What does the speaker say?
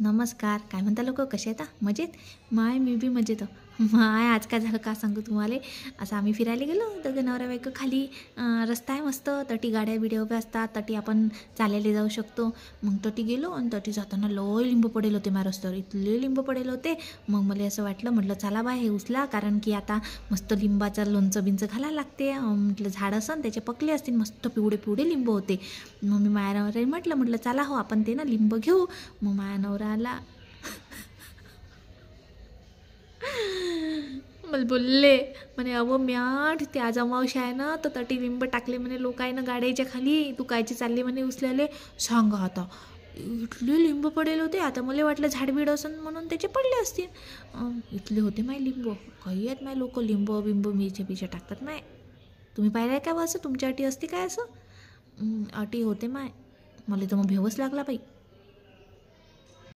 नमस्कार. काय म्हणता लोक, कसे आहेत? मजेत? मी बी मजेत. माय आज काय झालं का सांगू तुम्हाला. असं आम्ही फिरायला गेलो दोघं नवरा बायको. खाली रस्ता आहे मस्त, तटी गाड्या बिड्या उभ्या असतात, तटी आपण चालायला जाऊ शकतो. मग तटी गेलो आणि तटी जाताना लय लिंबू पडेल होते माझ्या रस्त्यावर, इथले लिंबू पडेल होते. मग मला असं म्हटलं चला बा हे उचला, कारण की आता मस्त लिंबाचं लोणचं बिंचं घालायला लागते. म्हटलं झाड असं त्याचे पकले असतील, मस्त पिवळे पिवळे लिंबू होते. मग मी माझ्या नवऱ्याला म्हटलं चला हो आपण ते ना लिंब घेऊ. मग माझ्या नवरा आला, मला बोलले म्हणे अव म्याठ ते आज अमावस्या आहे ना, तर तटी लिंब टाकले म्हणे लोक आहे ना गाड्याच्या खाली, तू कायचे चालले म्हणे उचल्याले. सांगा आता इथले लिंब पडेल होते. आता मला वाटलं झाडबीड असं म्हणून त्याचे पडले असतील. इथले होते माय लिंब. काही आहेत माय लोक लिंब बिंब मिरच्या बिरच्या टाकतात माय. तुम्ही पाहिलं आहे का असं? तुमच्या अटी असते काय असं? अटी होते माय. मला तर मग भेवच लागला बाई.